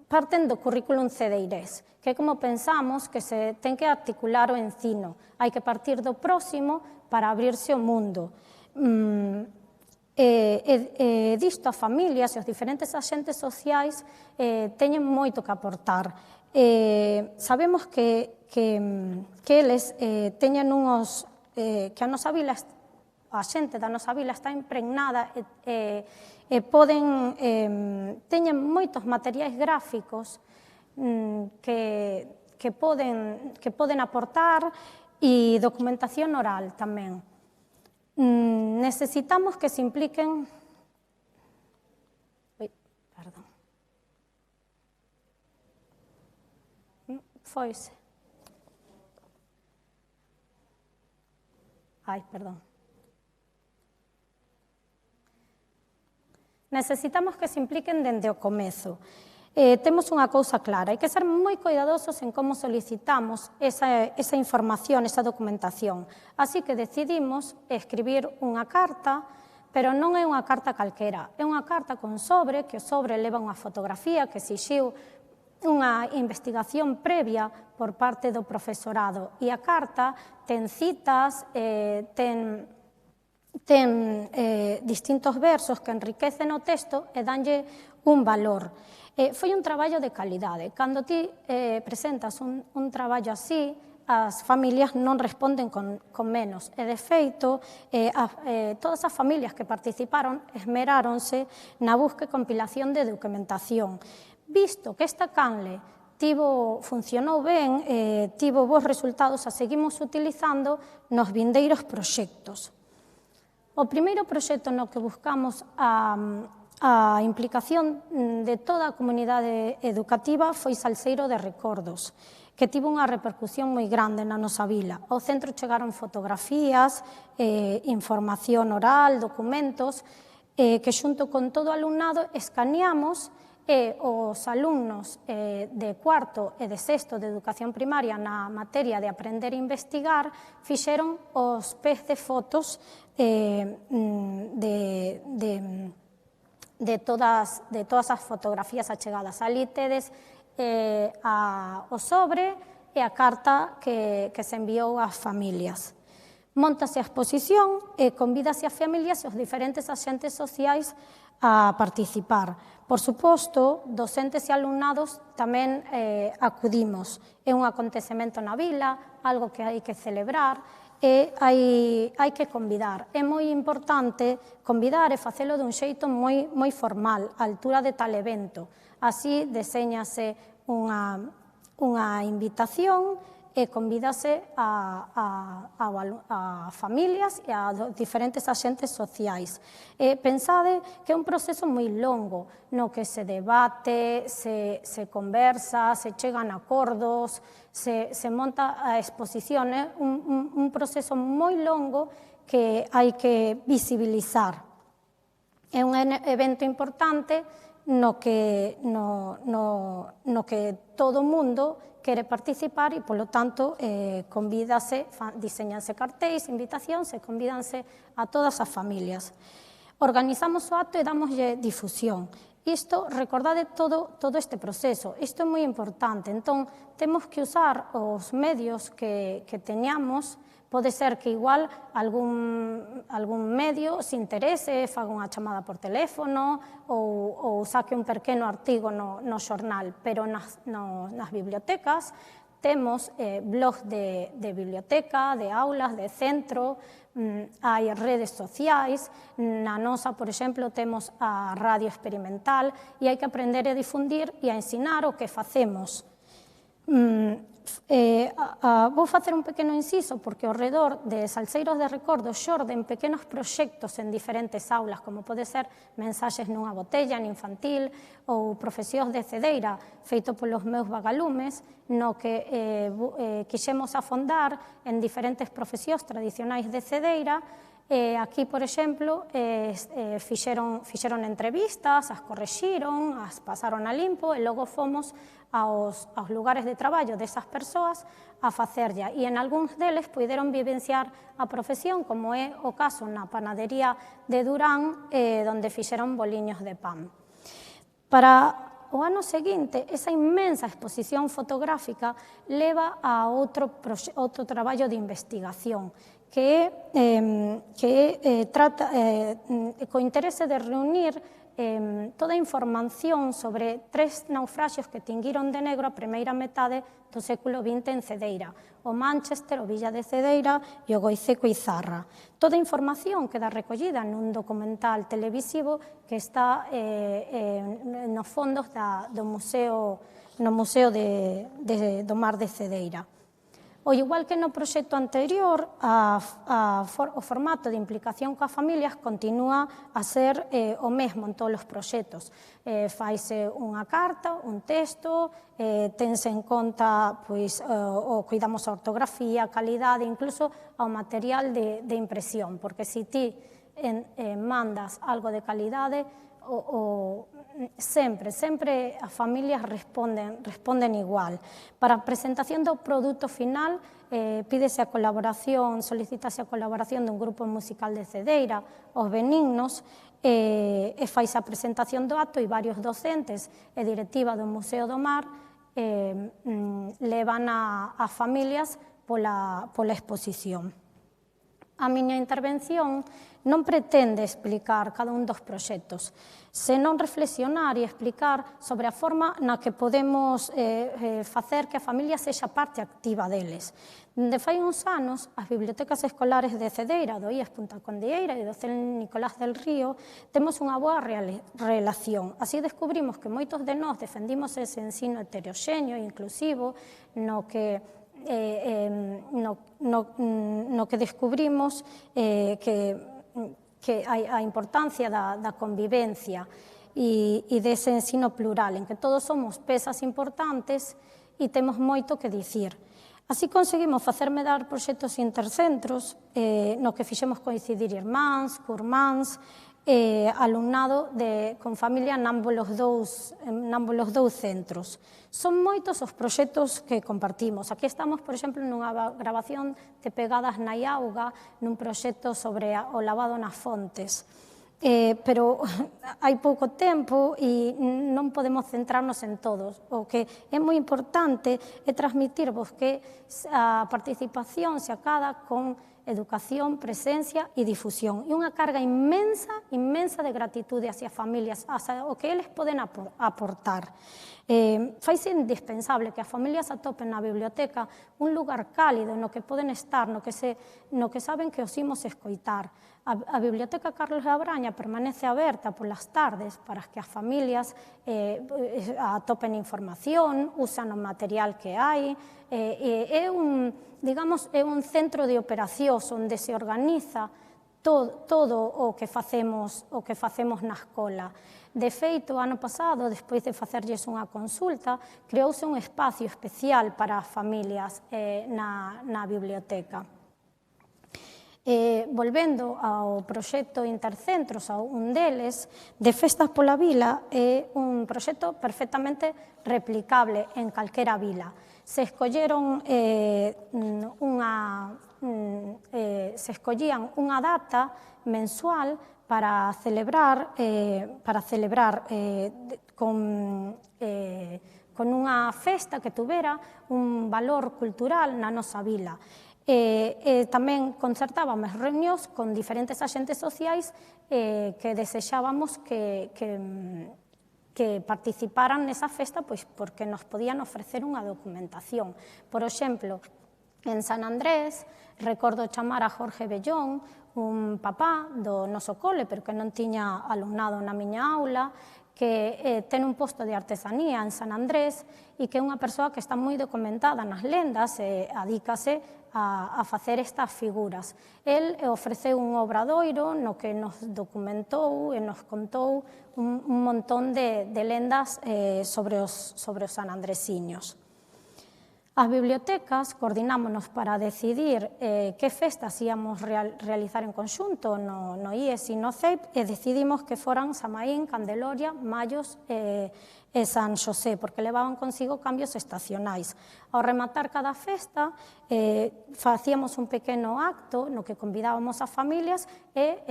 parten do currículum cedeirés, que é como pensamos que se ten que articular o ensino. Hai que partir do próximo para abrirse o mundo. Disto as familias e os diferentes axentes sociais teñen moito que aportar. Sabemos que eles teñen unhos que a nosa vila, a xente da nosa vila está impregnada e teñen moitos materiais gráficos que poden aportar e documentación oral tamén. Necesitamos que se impliquen... Perdón. Foise. Perdón. Necesitamos que se impliquen dende o comezo. Temos unha cousa clara, hai que ser moi cuidadosos en como solicitamos esa información, esa documentación. Así que decidimos escribir unha carta, pero non é unha carta calquera, é unha carta con sobre, que o sobre leva unha fotografía que exixiu unha investigación previa por parte do profesorado. E a carta ten citas, ten ten distintos versos que enriquecen o texto e danlle un valor. Foi un traballo de calidade. Cando ti presentas un traballo así, as familias non responden con menos. E, de feito, todas as familias que participaron esmeráronse na busca e compilación de documentación. Visto que esta canle funcionou ben, tivo bons resultados, a seguimos utilizando nos vindeiros proxectos. O primeiro proxecto no que buscamos a implicación de toda a comunidade educativa foi Salseiro de Recordos, que tivo unha repercusión moi grande na nosa vila. Ao centro chegaron fotografías, información oral, documentos, que xunto con todo o alumnado escaneamos e os alumnos de cuarto e de sexto de educación primaria na materia de aprender a investigar fixeron os pés de fotos de todas as fotografías achegadas. Ali tedes o sobre e a carta que se enviou ás familias. Móntase a exposición e convídase a familias e os diferentes axentes sociais a participar. Por suposto, docentes e alumnados tamén acudimos. É un acontecemento na vila, algo que hai que celebrar, e hai que convidar. É moi importante convidar e facelo dun xeito moi formal, á altura de tal evento. Así, deséñase unha invitación e convídase a familias e a diferentes axentes sociais. Pensade que é un proceso moi longo, no que se debate, se conversa, se chegan a acordos, se monta a exposición. É un proceso moi longo que hai que visibilizar. É un evento importante no que todo o mundo quere participar e, polo tanto, convídase, diseñanse cartéis, invitacións e convídanse a todas as familias. Organizamos o acto e damoslle difusión. Isto, recordade todo este proceso, isto é moi importante. Entón, temos que usar os medios que teñamos. Pode ser que igual algún medio se interese, faga unha chamada por teléfono ou saque un pequeno artigo no xornal, pero nas bibliotecas temos blogs de biblioteca, de aulas, de centro, hai redes sociais. Na nosa, por exemplo, temos a Radio Experimental e hai que aprender a difundir e a ensinar o que facemos. Vou facer un pequeno inciso porque ao redor de Salseiros de Recordos xorden pequenos proxectos en diferentes aulas, como pode ser Mensaxes nunha botella en infantil ou Profesións de Cedeira, feito polos meus vagalumes, no que quixemos afondar en diferentes profesións tradicionais de Cedeira. Aquí, por exemplo, fixeron entrevistas, as correxiron, as pasaron a limpo e logo fomos aos lugares de traballo desas persoas a facerlla. E en algúns deles puideron vivenciar a profesión, como é o caso na panadería de Durán, onde fixeron boliños de pan. Para o ano seguinte, esa inmensa exposición fotográfica leva a outro traballo de investigación, que trata co interese de reunir toda a información sobre 3 naufraxios que tinguiron de negro a primeira metade do século XX en Cedeira, o Manchester, o Villa de Cedeira e o Goiceco Izarra. Toda a información queda recollida nun documental televisivo que está nos fondos do Museo do Mar de Cedeira. O igual que no proxecto anterior, o formato de implicación coas familias continúa a ser o mesmo en todos os proxectos. Faise unha carta, un texto, tense en conta, cuidamos a ortografía, a calidade, incluso ao material de impresión, porque se ti mandas algo de calidade, sempre as familias responden igual. Para a presentación do produto final, pídese a colaboración, solicítase a colaboración dun grupo musical de Cedeira, os Benignos, e faise a presentación do acto e varios docentes e directiva do Museo do Mar levan a familias pola exposición. A miña intervención non pretende explicar cada un dos proxectos, senón reflexionar e explicar sobre a forma na que podemos facer que a familia sexa parte activa deles. De fai uns anos, as bibliotecas escolares de Cedeira, do IES Punta Condieira e do CEL Nicolás del Río, temos unha boa relación. Así descubrimos que moitos de nós defendimos ese ensino heteroxéneo e inclusivo no que descubrimos que a importancia da convivencia e dese ensino plural, en que todos somos pezas importantes e temos moito que dicir. Así conseguimos facer medrar proxectos intercentros no que fixemos coincidir irmáns, curmáns, alumnado con familia námbolos dous centros. Son moitos os proxectos que compartimos. Aquí estamos, por exemplo, nunha grabación de Pegadas na Auga, nun proxecto sobre o lavado nas fontes. Pero hai pouco tempo e non podemos centrarnos en todos. O que é moi importante é transmitirvos que a participación se acada con educación, presencia e difusión. E unha carga inmensa de gratitude hacia as familias, hacia o que eles poden aportar. Faise indispensable que as familias atopen na biblioteca un lugar cálido no que poden estar, no que saben que os imos escoitar. A Biblioteca Carlos Labraña permanece aberta polas tardes para que as familias atopen información, usan o material que hai. É un centro de operacións onde se organiza todo o que facemos na escola. De feito, ano pasado, despois de facerlles unha consulta, creouse un espacio especial para as familias na biblioteca. Volvendo ao proxecto Intercentros, a un deles, de Festas pola Vila, é un proxecto perfectamente replicable en calquera vila. Se escollían unha data mensual para celebrar con unha festa que tuvera un valor cultural na nosa vila. Tamén concertábamos reunións con diferentes axentes sociais que desexábamos que participaran nesa festa porque nos podían ofrecer unha documentación. Por exemplo, en San Andrés, recordo chamar a Jorge Bellón, un papá do noso cole, pero que non tiña alumnado na miña aula, que ten un posto de artesanía en San Andrés e que é unha persoa que está moi documentada nas lendas e adícase a facer estas figuras. El ofreceu un obradoiro no que nos documentou e nos contou un montón de lendas sobre os sanandresiños. As bibliotecas coordinámonos para decidir que festas íamos realizar en conxunto no IES e no CEIP e decidimos que foran Samaín, Candeloria, Mallos e San Xosé, porque levaban consigo cambios estacionais. Ao rematar cada festa, facíamos un pequeno acto no que convidábamos as familias e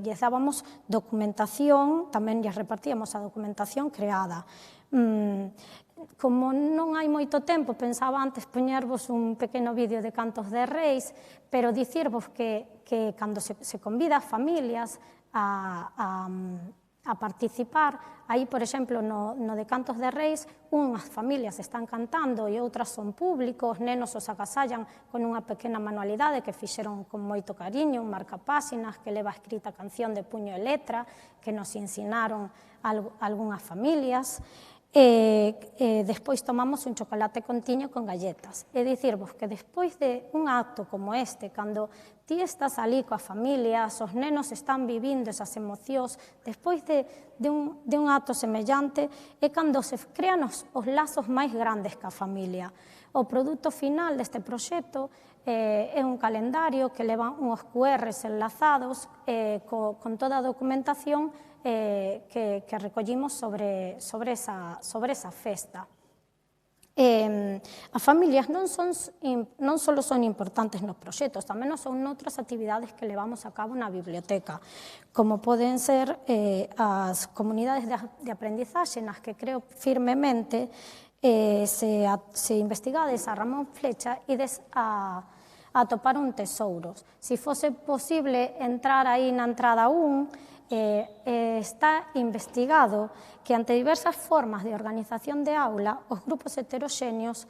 lles dábamos documentación, tamén lles repartíamos a documentación creada. Como non hai moito tempo, pensaba antes poñervos un pequeno vídeo de Cantos de Reis, pero dicirvos que cando se convida as familias a participar, aí, por exemplo, no de Cantos de Reis, unhas familias están cantando e outras son públicos, nenos os agasallan con unha pequena manualidade que fixeron con moito cariño, un marcapáxinas que leva escrita canción de puño e letra, que nos ensinaron algunhas familias. Despois tomamos un chocolate con tiño con galletas. É dicirvos que despois de un acto como este, cando ti estás ali coa familia, os nenos están vivindo esas emocións, despois de un acto semellante, é cando se crean os lazos máis grandes ca familia. O produto final deste proxecto é un calendario que leva uns QRs enlazados con toda a documentación que recollimos sobre esa festa. As familias non só son importantes nos proxectos, tamén son noutras actividades que levamos a cabo na biblioteca, como poden ser as comunidades de aprendizaxe nas que creo firmemente se investigades a Ramón Flecha ides a atopar un tesouro. Se fose posible entrar aí na entrada 1, está investigado que ante diversas formas de organización de aula, os grupos heteroxéneos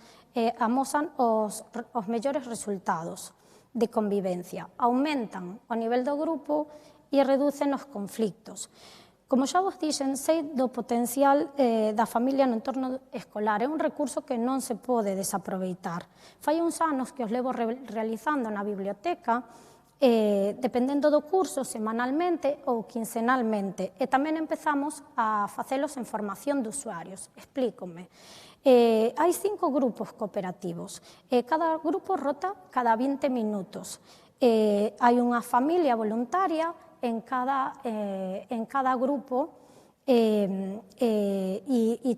amosan os mellores resultados de convivencia, aumentan o nivel do grupo e reducen os conflictos. Como xa vos dixen, sei do potencial da familia no entorno escolar. É un recurso que non se pode desaproveitar. Fai uns anos que os levo realizando na biblioteca, dependendo do curso, semanalmente ou quincenalmente. E tamén empezamos a facelos en formación de usuarios. Explícome. Hai 5 grupos cooperativos. Cada grupo rota cada 20 minutos. Hai unha familia voluntaria en cada grupo e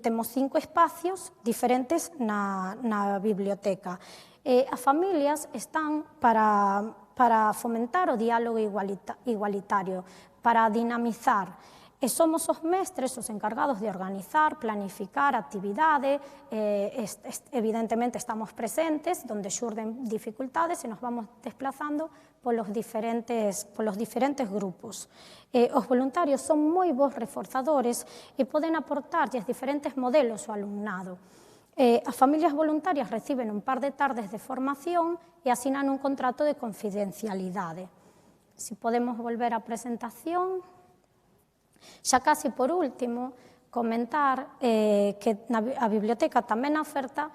temos 5 espacios diferentes na biblioteca. As familias están para fomentar o diálogo igualitario, para dinamizar. E somos os mestres os encargados de organizar, planificar a actividade, evidentemente estamos presentes, onde xurden dificultades e nos vamos desplazando polos diferentes grupos. Os voluntarios son moi bons reforzadores e poden aportarlles diferentes modelos ao alumnado. As familias voluntarias reciben un par de tardes de formación e asinan un contrato de confidencialidade. Se podemos volver á presentación. Xa casi por último, comentar que a biblioteca tamén oferta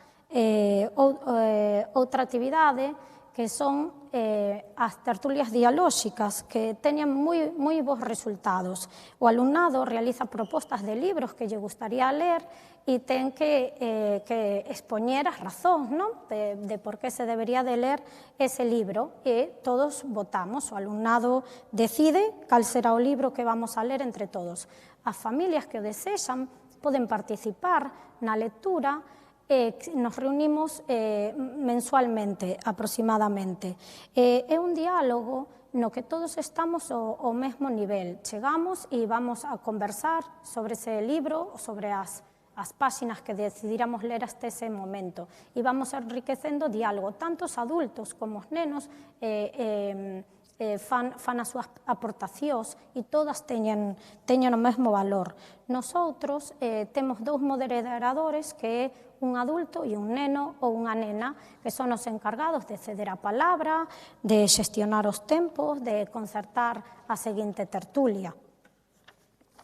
outra actividade que son as tertulias dialóxicas, que teñen moi bons resultados. O alumnado realiza propostas de libros que lle gustaría ler e ten que expoñer as razóns de por que se debería de ler ese libro, e todos votamos. O alumnado decide cal será o libro que vamos a ler entre todos. As familias que o desexan poden participar na lectura. Nos reunimos mensualmente aproximadamente. É un diálogo no que todos estamos ao mesmo nivel. Chegamos e vamos a conversar sobre ese libro, sobre as páxinas que decidiramos ler hasta ese momento. E vamos enriquecendo o diálogo. Tanto os adultos como os nenos fan as súas aportacións e todas teñen o mesmo valor. Nosoutros temos 2 moderadores, que é un adulto e un neno ou unha nena, que son os encargados de ceder a palabra, de xestionar os tempos, de concertar a seguinte tertulia.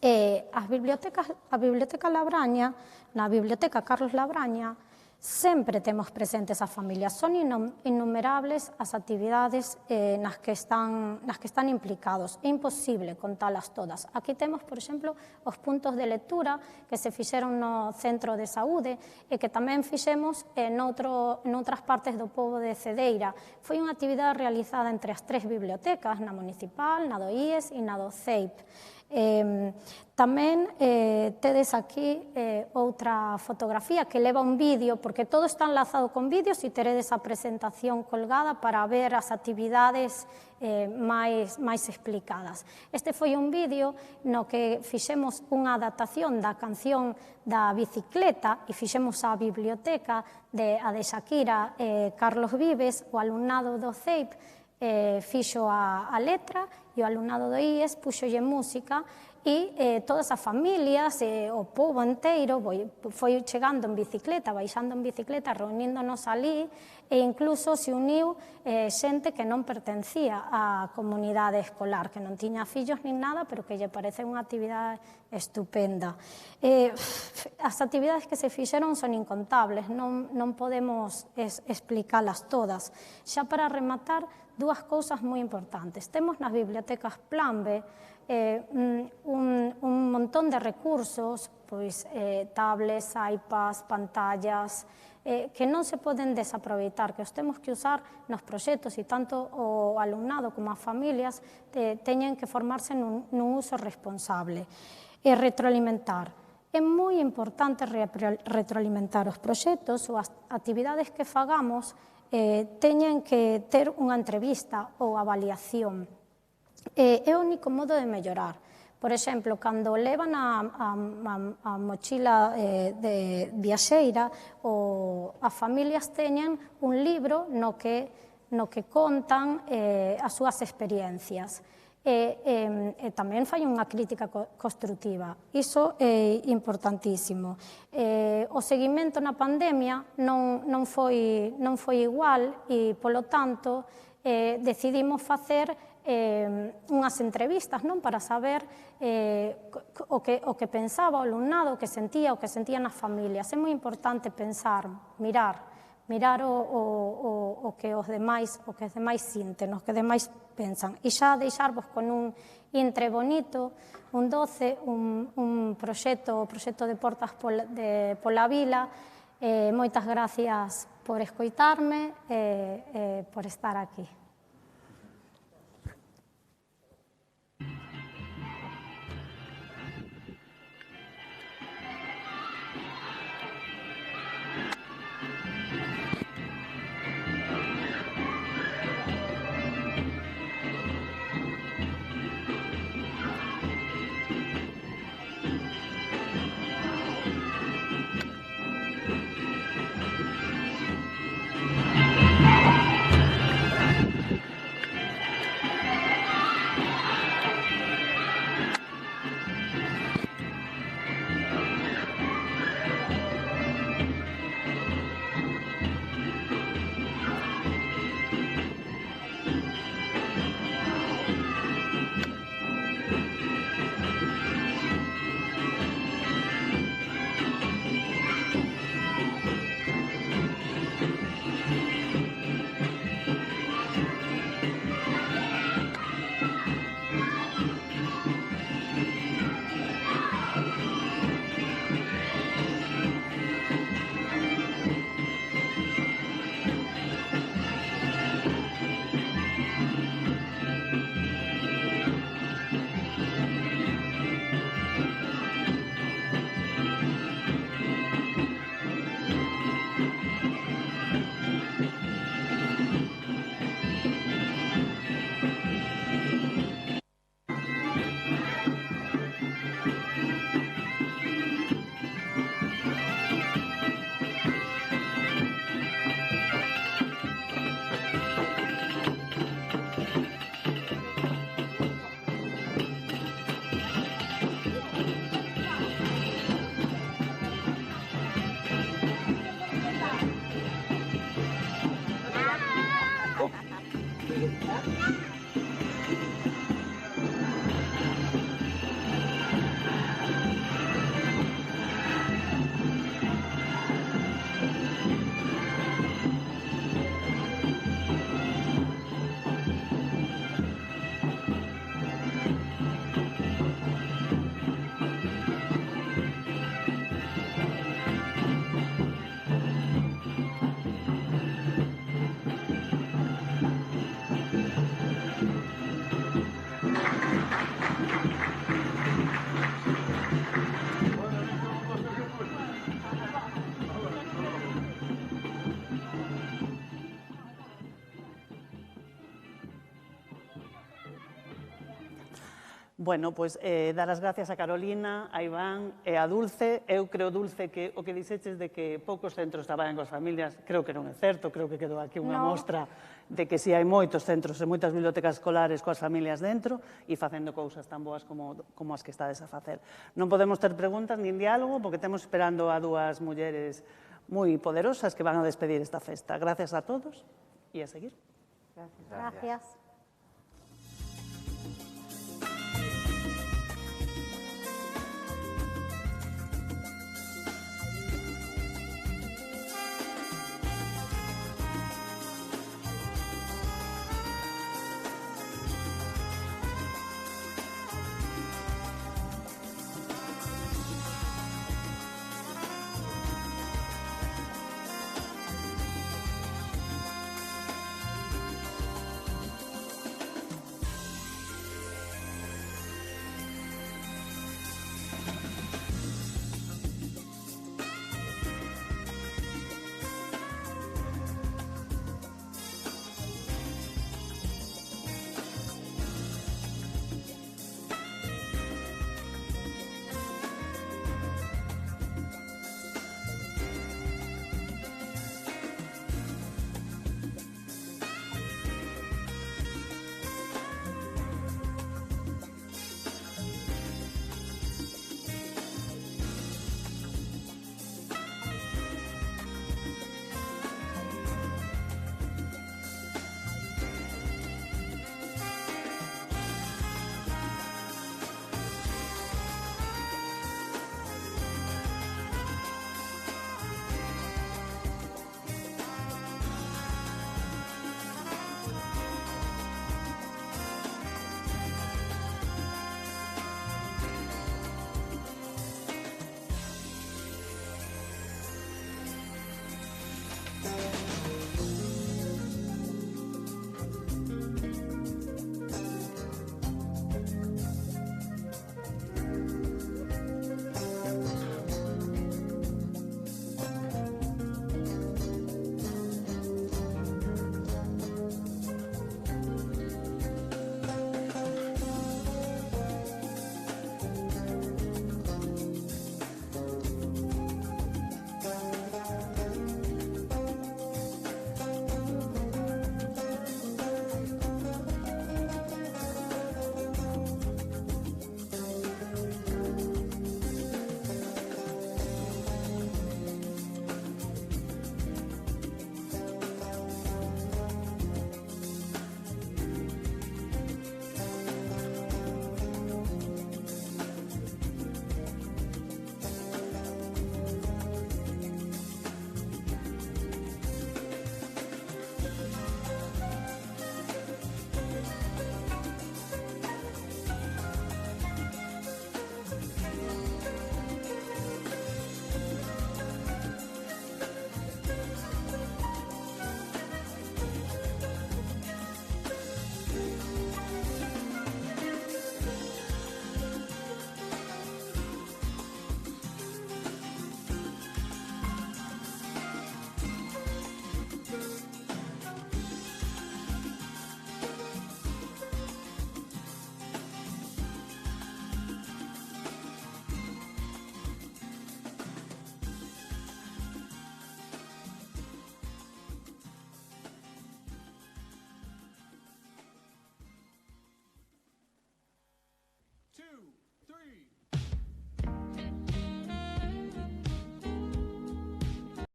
A Biblioteca Labraña, na Biblioteca Carlos Labraña, sempre temos presentes as familias. Son innumerables as actividades nas que están implicados. É imposible contalas todas. Aquí temos, por exemplo, os puntos de lectura que se fixeron no Centro de Saúde e que tamén fixemos noutras partes do pobo de Cedeira. Foi unha actividade realizada entre as 3 bibliotecas, na Municipal, na do IES e na do CEIP. Tamén tedes aquí outra fotografía que leva un vídeo, porque todo está enlazado con vídeos, e teredes a presentación colgada para ver as actividades máis explicadas. Este foi un vídeo no que fixemos unha adaptación da canción da bicicleta e fixemos a biblioteca de Shakira Carlos Vives. O alumnado do CEIP fixo a letra e o alumnado do IES puxolle música, e todas as familias, o pobo inteiro foi chegando en bicicleta, baixando en bicicleta, reuníndonos ali, e incluso se uniu xente que non pertencía á comunidade escolar, que non tiña fillos nin nada, pero que lle parece unha actividade estupenda. As actividades que se fixeron son incontables, non podemos explicalas todas. Xa para rematar, 2 cousas moi importantes. Temos nas bibliotecas Plan B un montón de recursos, tablets, iPads, pantallas, que non se poden desaproveitar, que os temos que usar nos proxectos, e tanto o alumnado como as familias teñen que formarse nun uso responsable. E retroalimentar. É moi importante retroalimentar os proxectos ou as actividades que fagamos, teñen que ter unha entrevista ou avaliación. É o único modo de mellorar. Por exemplo, cando levan a mochila de viaxeira, as familias teñen un libro no que no que contan as súas experiencias. E tamén fai unha crítica construtiva. Iso é importantísimo. O seguimento na pandemia non foi igual e, polo tanto, decidimos facer unhas entrevistas para saber o que pensaba o alumnado, o que sentía nas familias. É moi importante pensar, mirar o que os demais sinten, o que os demais pensan. E xa deixarvos con un intre bonito, un doce, un proxecto de Portas pola Vila. Moitas gracias por escoitarme e por estar aquí. Bueno, pois dar as gracias a Carolina, a Iván e a Dulce. Eu creo, Dulce, que o que dixeches de que poucos centros traballan coas familias, creo que non é certo, creo que quedou aquí unha mostra de que si hai moitos centros e moitas bibliotecas escolares coas familias dentro e facendo cousas tan boas como as que estades a facer. Non podemos ter preguntas nin diálogo porque temos esperando a dúas mulleres moi poderosas que van a despedir esta festa. Gracias a todos e a seguir. Gracias.